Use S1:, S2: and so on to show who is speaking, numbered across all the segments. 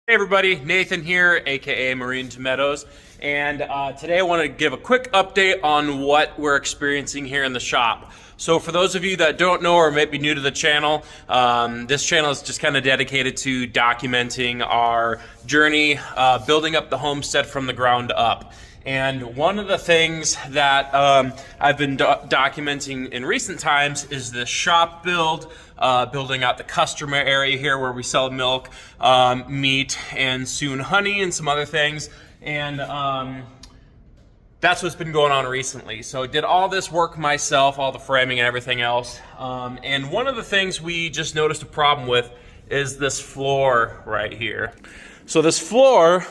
S1: Hey everybody, Nathan here, aka Marine Tomatoes, and today I want to give a quick update on what we're experiencing here in the shop. So for those of you that don't know or may be new to the channel, this channel is just kind of dedicated to documenting our journey, building up the homestead from the ground up. And one of the things that I've been documenting in recent times is the shop build, building out the customer area here where we sell milk, meat, and soon honey and some other things. And that's what's been going on recently. So did all this work myself, all the framing and everything else. And one of the things we just noticed a problem with is this floor right here. So this floor,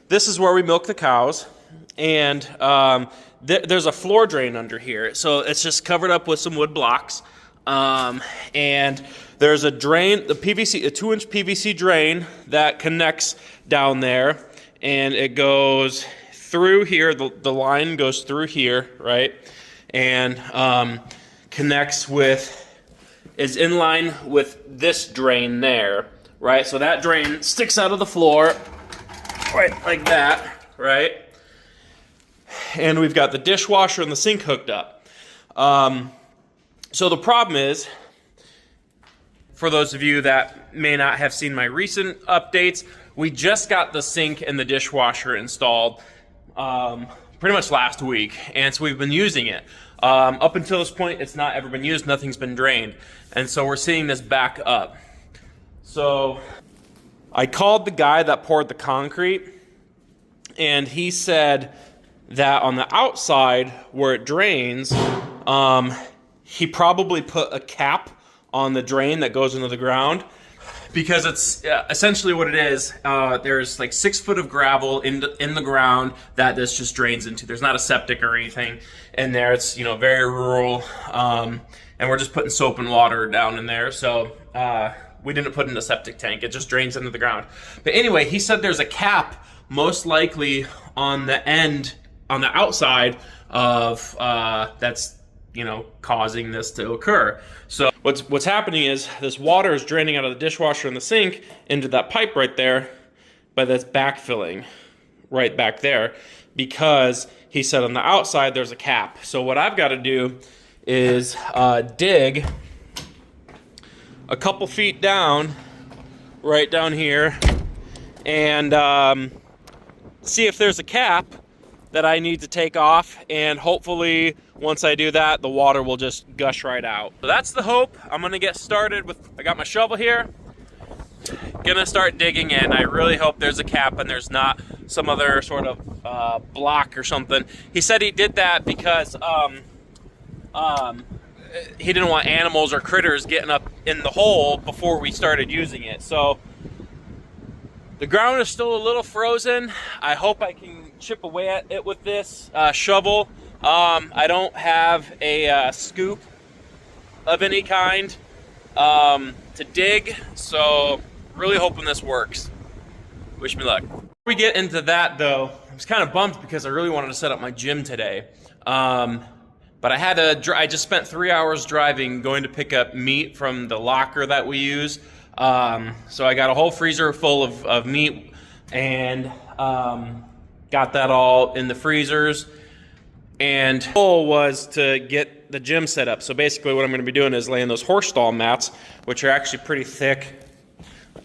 S1: this is where we milk the cows, and there's a floor drain under here. So it's just covered up with some wood blocks, and there's a drain, a 2-inch PVC drain that connects down there, and it goes through here. The line goes through here, right, and connects with, is in line with this drain there, right. So that drain sticks out of the floor. Right, like that, right? And we've got the dishwasher and the sink hooked up. So the problem is, for those of you that may not have seen my recent updates, we just got the sink and the dishwasher installed pretty much last week, and so we've been using it. Up until this point, it's not ever been used, nothing's been drained, and so we're seeing this back up. So I called the guy that poured the concrete, and he said that on the outside where it drains, he probably put a cap on the drain that goes into the ground, because it's essentially what it is. There's like 6 foot of gravel in the ground that this just drains into. There's not a septic or anything in there. It's, you know, very rural, and we're just putting soap and water down in there. So we didn't put in a septic tank. It just drains into the ground. But anyway, he said there's a cap most likely on the end, on the outside of that's, you know, causing this to occur. So what's happening is this water is draining out of the dishwasher and the sink into that pipe right there, but that's backfilling right back there, because he said on the outside there's a cap. So what I've got to do is dig a couple feet down, right down here, and see if there's a cap that I need to take off, and hopefully once I do that, the water will just gush right out. So that's the hope. I'm gonna get started with, I got my shovel here, gonna start digging in. I really hope there's a cap and there's not some other sort of block or something. He said he did that because he didn't want animals or critters getting up in the hole before we started using it. So the ground is still a little frozen. I hope I can chip away at it with this shovel. I don't have a scoop of any kind to dig, so really hoping this works. Wish me luck. Before we get into that though, I was kind of bummed because I really wanted to set up my gym today. But I just spent 3 hours driving, going to pick up meat from the locker that we use. So I got a whole freezer full of meat, and got that all in the freezers. And the goal was to get the gym set up. So basically what I'm going to be doing is laying those horse stall mats, which are actually pretty thick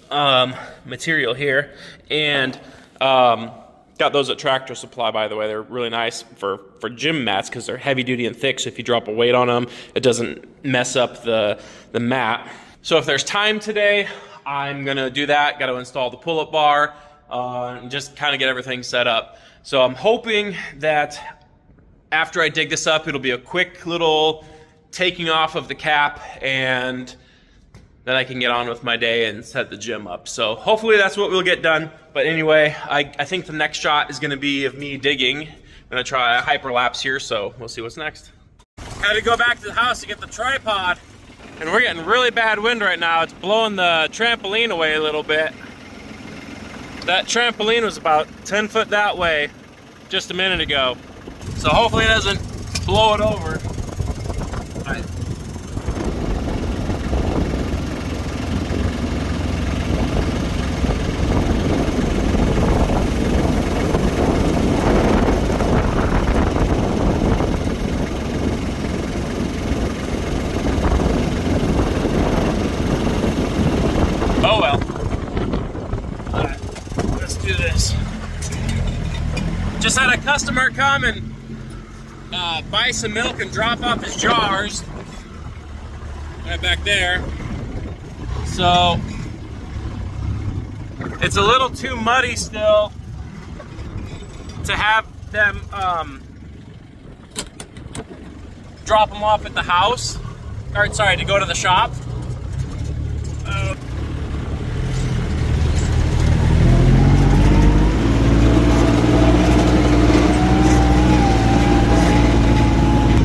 S1: material here. And got those at Tractor Supply, by the way. They're really nice for gym mats because they're heavy duty and thick, so if you drop a weight on them, it doesn't mess up the mat. So if there's time today, I'm gonna do that. Got to install the pull-up bar and just kind of get everything set up. So I'm hoping that after I dig this up, it'll be a quick little taking off of the cap, and then I can get on with my day and set the gym up. So hopefully that's what we'll get done. But anyway, I think the next shot is gonna be of me digging. I'm gonna try a hyperlapse here, so we'll see what's next. Had to go back to the house to get the tripod, and we're getting really bad wind right now. It's blowing the trampoline away a little bit. That trampoline was about 10 foot that way just a minute ago. So hopefully it doesn't blow it over. All right. Just had a customer come and buy some milk and drop off his jars right back there. So it's a little too muddy still to have them drop them off at the house. Or sorry, to go to the shop.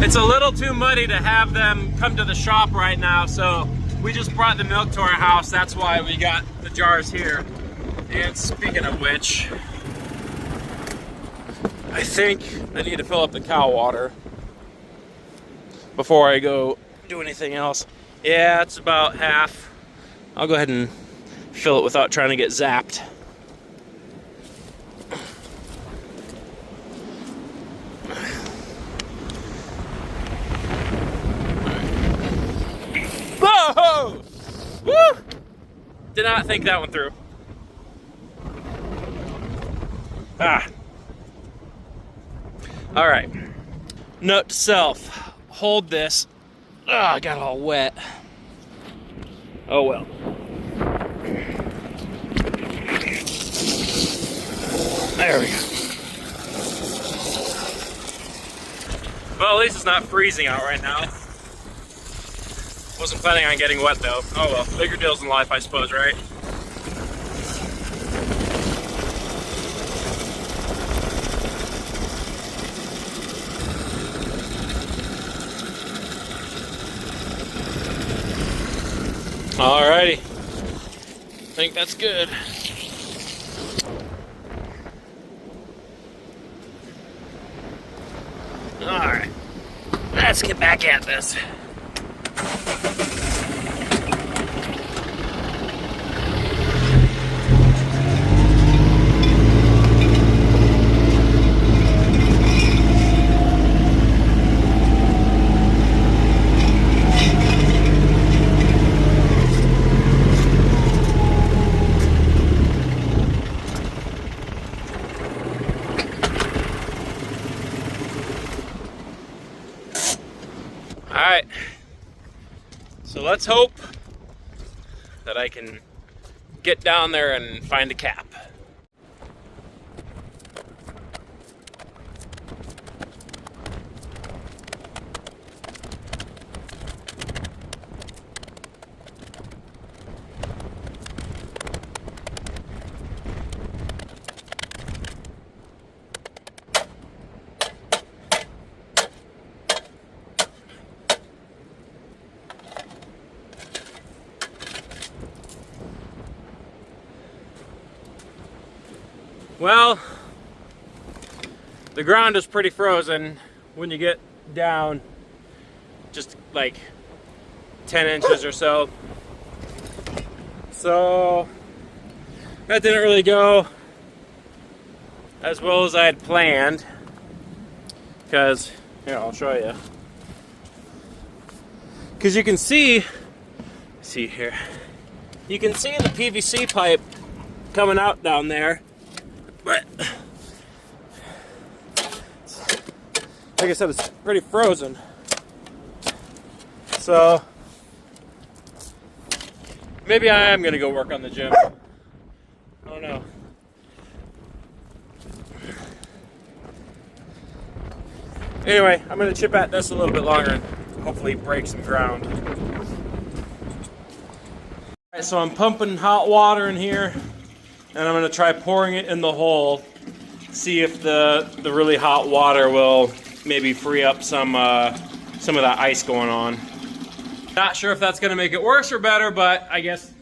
S1: It's a little too muddy to have them come to the shop right now, so we just brought the milk to our house. That's why we got the jars here. And speaking of which, I think I need to fill up the cow water before I go do anything else. Yeah, it's about half. I'll go ahead and fill it without trying to get zapped. Whoa! Woo! Did not think that one through. Ah. All right. Note to self: hold this. Ah, I got all wet. Oh well. There we go. Well, at least it's not freezing out right now. Wasn't planning on getting wet though. Oh well, bigger deals in life, I suppose, right? Alrighty. I think that's good. Alright. Let's get back at this. Alright, so let's hope that I can get down there and find a cap. Well, the ground is pretty frozen when you get down just like 10 inches or so. So that didn't really go as well as I had planned, because here, I'll show you. Because you can see here, you can see the PVC pipe coming out down there. But like I said, it's pretty frozen. So maybe I am gonna go work on the gym. I don't know. Anyway, I'm gonna chip at this a little bit longer and hopefully break some ground. Alright, so I'm pumping hot water in here. And I'm going to try pouring it in the hole, see if the really hot water will maybe free up some of that ice going on. Not sure if that's going to make it worse or better, but I guess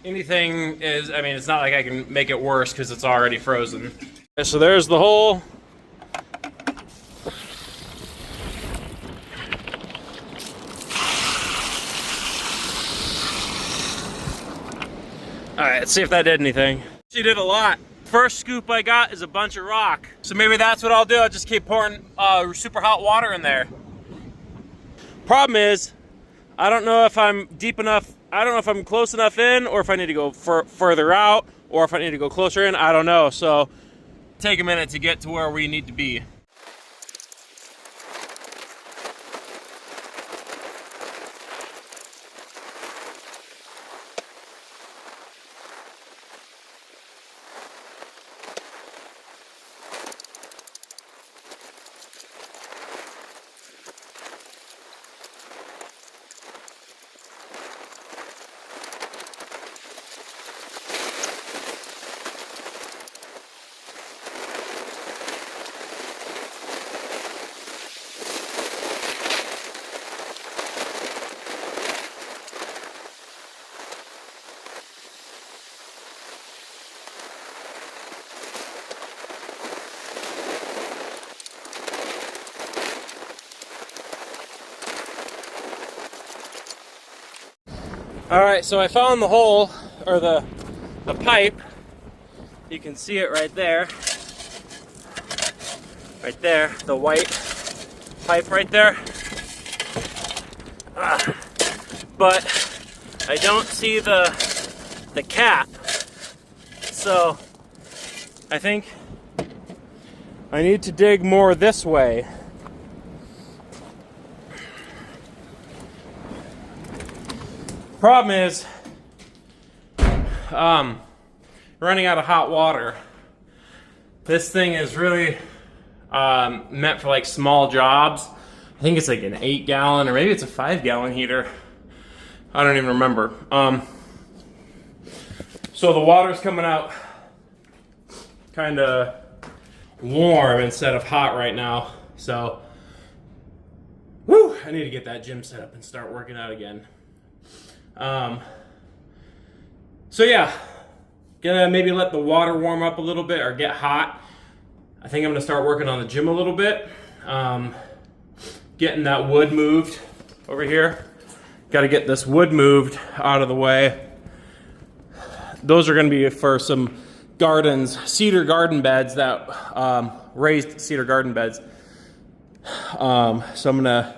S1: anything is, I mean, it's not like I can make it worse because it's already frozen. Okay, so there's the hole. All right, let's see if that did anything. She did a lot. First scoop I got is a bunch of rock. So maybe that's what I'll do. I'll just keep pouring super hot water in there. Problem is, I don't know if I'm deep enough. I don't know if I'm close enough in, or if I need to go further out, or if I need to go closer in. I don't know. So take a minute to get to where we need to be. All right, so I found the hole, or the pipe. You can see it right there. Right there, the white pipe right there. But I don't see the cap. So I think I need to dig more this way. Problem is, running out of hot water. This thing is really meant for like small jobs. I think it's like an 8-gallon, or maybe it's a 5-gallon heater. I don't even remember. So the water's coming out kind of warm instead of hot right now. So, whew, I need to get that gym set up and start working out again. So yeah, gonna maybe let the water warm up a little bit or get hot. I think I'm gonna start working on the gym a little bit. Getting that wood moved over here. Got to get this wood moved out of the way. Those are gonna be for some gardens, cedar garden beds, that raised cedar garden beds. So I'm gonna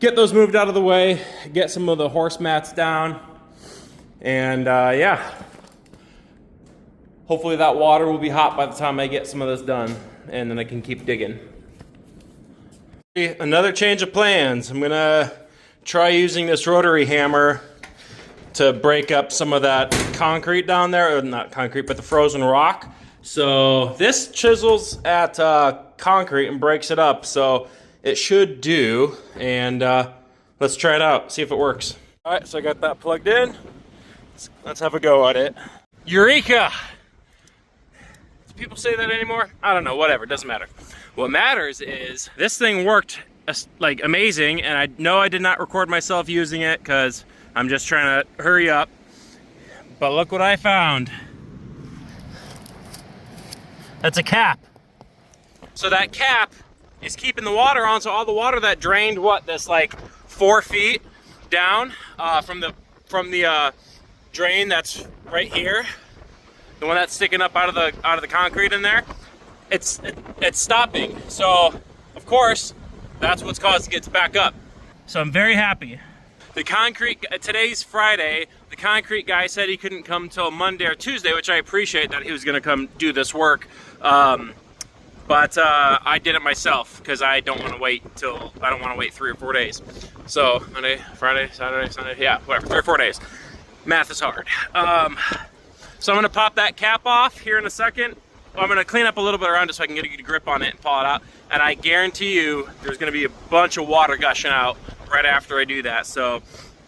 S1: get those moved out of the way, get some of the horse mats down, and yeah, hopefully that water will be hot by the time I get some of this done, and then I can keep digging. Another change of plans. I'm gonna try using this rotary hammer to break up some of that concrete down there, or not concrete, but the frozen rock. So this chisels at concrete and breaks it up, so it should do, and let's try it out, see if it works. All right, so I got that plugged in. Let's have a go at it. Eureka! Do people say that anymore? I don't know, whatever, doesn't matter. What matters is this thing worked like amazing, and I know I did not record myself using it because I'm just trying to hurry up. But look what I found. That's a cap. So that cap is keeping the water on, so all the water that drained, this like 4 feet down from the drain that's right here, the one that's sticking up out of the concrete in there, it's stopping. So of course that's what's causing it to back up. So I'm very happy. The concrete, today's Friday, the concrete guy said he couldn't come till Monday or Tuesday, which I appreciate that he was gonna come do this work. But I did it myself because I don't want to wait 3 or 4 days. So Monday, Friday, Saturday, Sunday, yeah, whatever, 3 or 4 days. Math is hard. So I'm gonna pop that cap off here in a second. I'm gonna clean up a little bit around it so I can get a good grip on it and pull it out. And I guarantee you there's gonna be a bunch of water gushing out right after I do that. So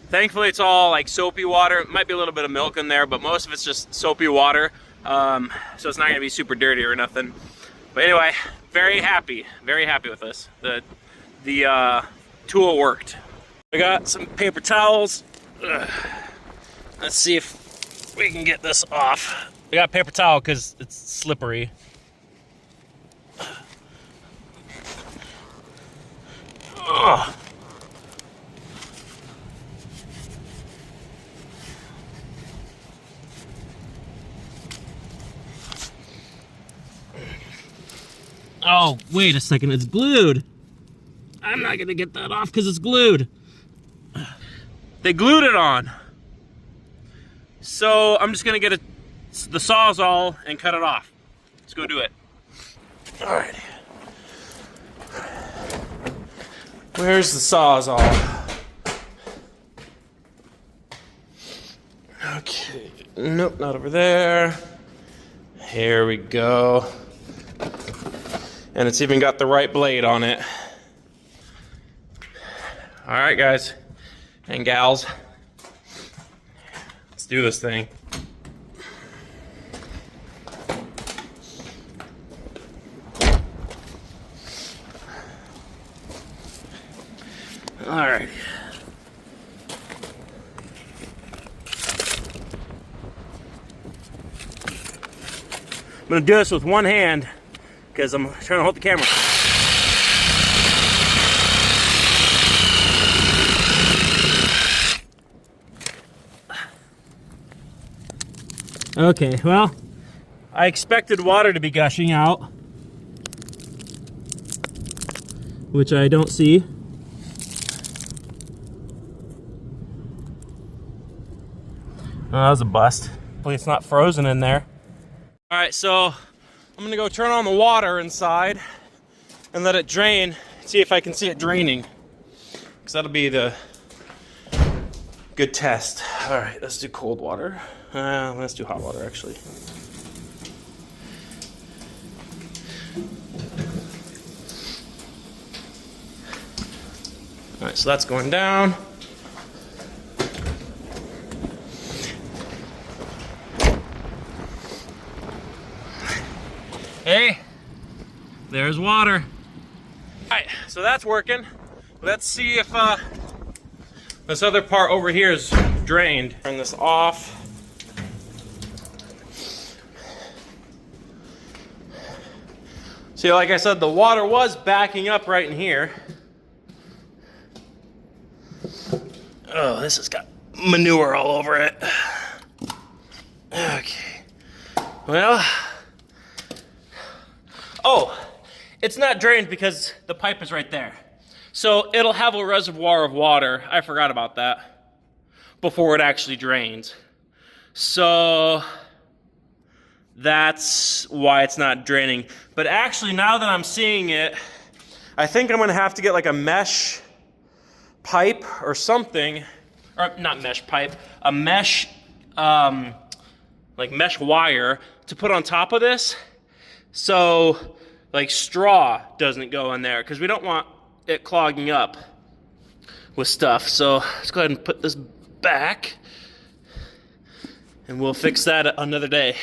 S1: thankfully it's all like soapy water. It might be a little bit of milk in there, but most of it's just soapy water. So it's not gonna be super dirty or nothing. But anyway, very happy with this. The tool worked. I got some paper towels. Let's see if we can get this off. I got a paper towel because it's slippery. Ugh. Oh, wait a second, it's glued. I'm not gonna get that off because it's glued. They glued it on. So I'm just gonna get the Sawzall and cut it off. Let's go do it. All right. Where's the Sawzall? Okay. Nope, not over there. Here we go. And it's even got the right blade on it. All right, guys and gals. Let's do this thing. All right. I'm gonna do this with one hand because I'm trying to hold the camera. Okay, well, I expected water to be gushing out, which I don't see. Oh, that was a bust. Hopefully it's not frozen in there. All right, so I'm gonna go turn on the water inside and let it drain, see if I can see it draining, because that'll be the good test. All right, let's do cold water. Let's do hot water, actually. All right, so that's going down. Hey, there's water. All right, so that's working. Let's see if this other part over here is drained. Turn this off. See, like I said, the water was backing up right in here. Oh, this has got manure all over it. Okay. Well. Oh, it's not drained because the pipe is right there. So it'll have a reservoir of water. I forgot about that. Before it actually drains. So that's why it's not draining. But actually, now that I'm seeing it, I think I'm gonna have to get like a mesh pipe or something. Or not mesh pipe, a mesh, like mesh wire to put on top of this. So, like, straw doesn't go in there because we don't want it clogging up with stuff. So, let's go ahead and put this back and we'll fix that another day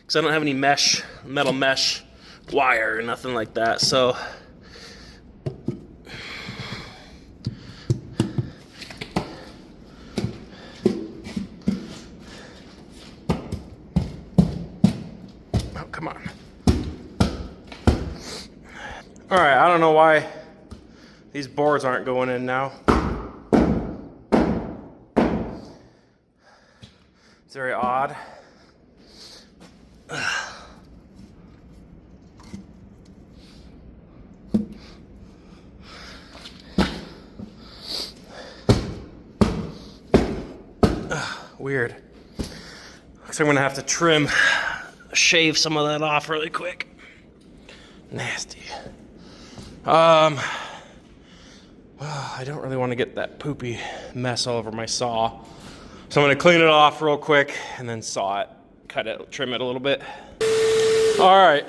S1: because I don't have any metal mesh wire or nothing like that. So, oh, come on. All right, I don't know why these boards aren't going in now. It's very odd. Weird. Looks like I'm gonna have to shave some of that off really quick. Nasty. Well, I don't really want to get that poopy mess all over my saw. So I'm gonna clean it off real quick and then saw it, cut it, trim it a little bit. All right,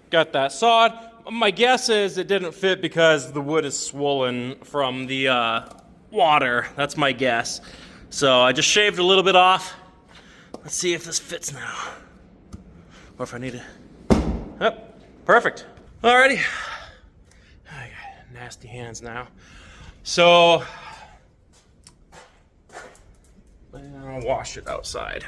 S1: got that sawed. My guess is it didn't fit because the wood is swollen from the water. That's my guess. So I just shaved a little bit off. Let's see if this fits now. Or if I need to. Oh, perfect. Alrighty. I got nasty hands now. So I'll wash it outside.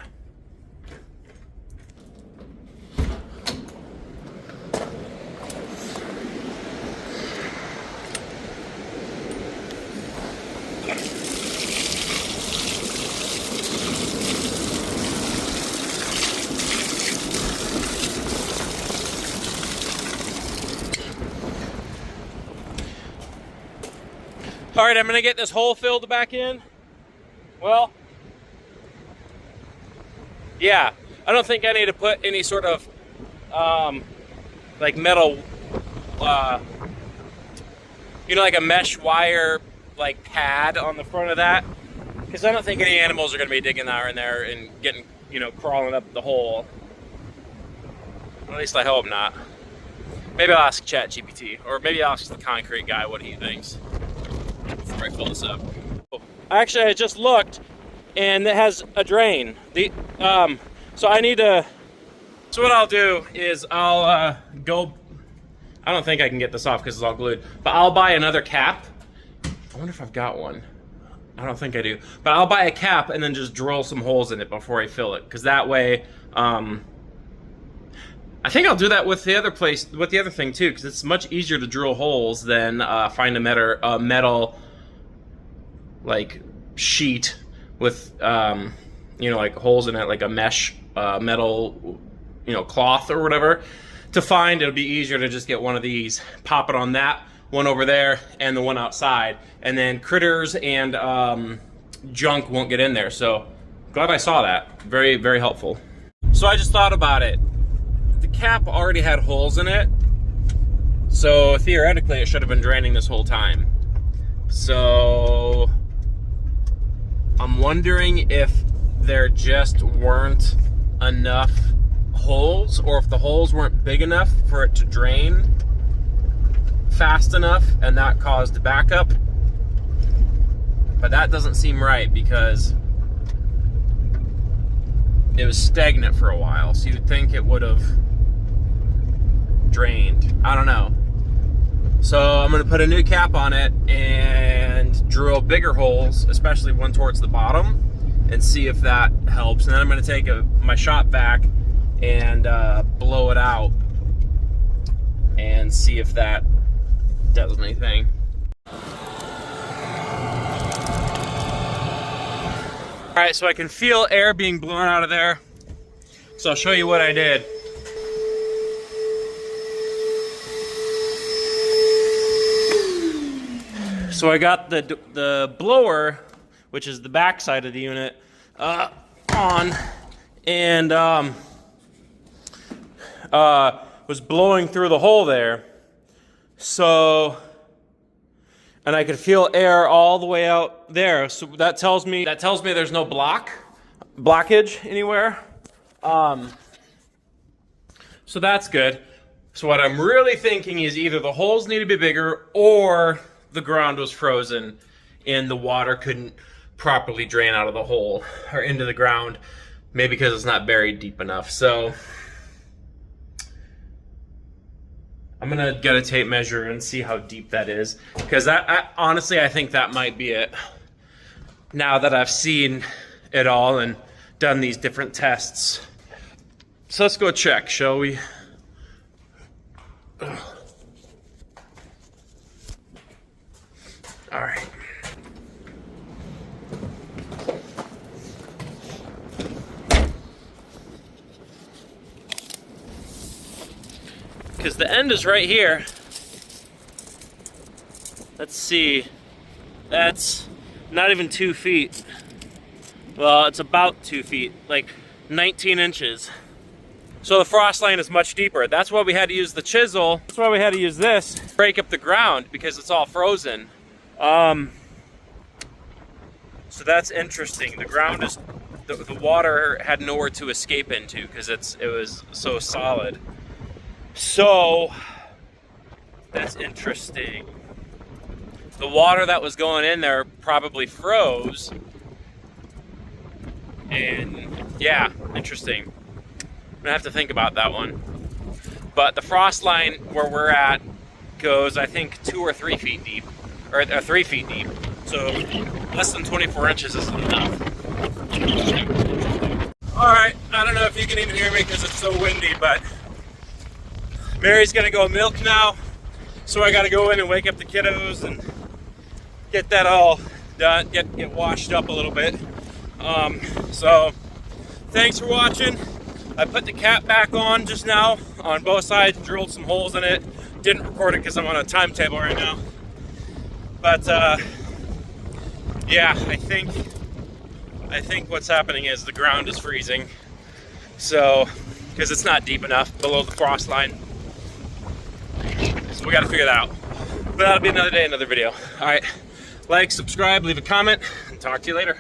S1: All right, I'm gonna get this hole filled back in. Well, yeah, I don't think I need to put any sort of like metal, you know, like a mesh wire like pad on the front of that, because I don't think any animals are going to be digging there in there and getting, you know, crawling up the hole. At least I hope not. Maybe I'll ask ChatGPT, or maybe I'll ask the concrete guy what he thinks before I fill this up. Actually, I just looked, and it has a drain. So I need to. So what I'll do is I'll go. I don't think I can get this off because it's all glued, but I'll buy another cap. I wonder if I've got one. I don't think I do, but I'll buy a cap and then just drill some holes in it before I fill it, because that way, I think I'll do that with the other thing too, because it's much easier to drill holes than find a metal like sheet with you know, like holes in it, like a mesh metal, you know, cloth or whatever. To find, it'll be easier to just get one of these, pop it on that one over there and the one outside, and then critters and junk won't get in there. So glad I saw that. Very, very helpful. So I just thought about it. The cap already had holes in it, so theoretically it should have been draining this whole time. So I'm wondering if there just weren't enough holes, or if the holes weren't big enough for it to drain fast enough, and that caused a backup. But that doesn't seem right, because it was stagnant for a while, so you'd think it would have drained. I don't know. So I'm going to put a new cap on it and drill bigger holes, especially one towards the bottom, and see if that helps. And then I'm going to take my shop vac and blow it out and see if that does anything. All right, so I can feel air being blown out of there. So I'll show you what I did. So I got the blower, which is the back side of the unit, on, and was blowing through the hole there. So, and I could feel air all the way out there. So that tells me there's no blockage anywhere. So that's good. So what I'm really thinking is either the holes need to be bigger, or the ground was frozen and the water couldn't properly drain out of the hole or into the ground, maybe because it's not buried deep enough. So I'm gonna get a tape measure and see how deep that is, because honestly, I think that might be it. Now that I've seen it all and done these different tests. So let's go check, shall we? All right. Because the end is right here. Let's see. That's not even 2 feet. Well, it's about 2 feet, like 19 inches. So the frost line is much deeper. That's why we had to use the chisel. That's why we had to use this to break up the ground, because it's all frozen. So that's interesting. The ground is, the water had nowhere to escape into because it was so solid. So that's interesting. The water that was going in there probably froze. And yeah, interesting. I'm gonna have to think about that one. But the frost line where we're at goes, I think, 2 or 3 feet deep, or 3 feet deep. So less than 24 inches is enough. All right, I don't know if you can even hear me because it's so windy, but Mary's gonna go milk now. So I gotta go in and wake up the kiddos and get that all done, get washed up a little bit. So thanks for watching. I put the cap back on just now on both sides, drilled some holes in it. Didn't record it because I'm on a timetable right now. But yeah, I think what's happening is the ground is freezing. So, because it's not deep enough below the frost line. So we got to figure that out. But that'll be another day, another video. All right, like, subscribe, leave a comment, and talk to you later.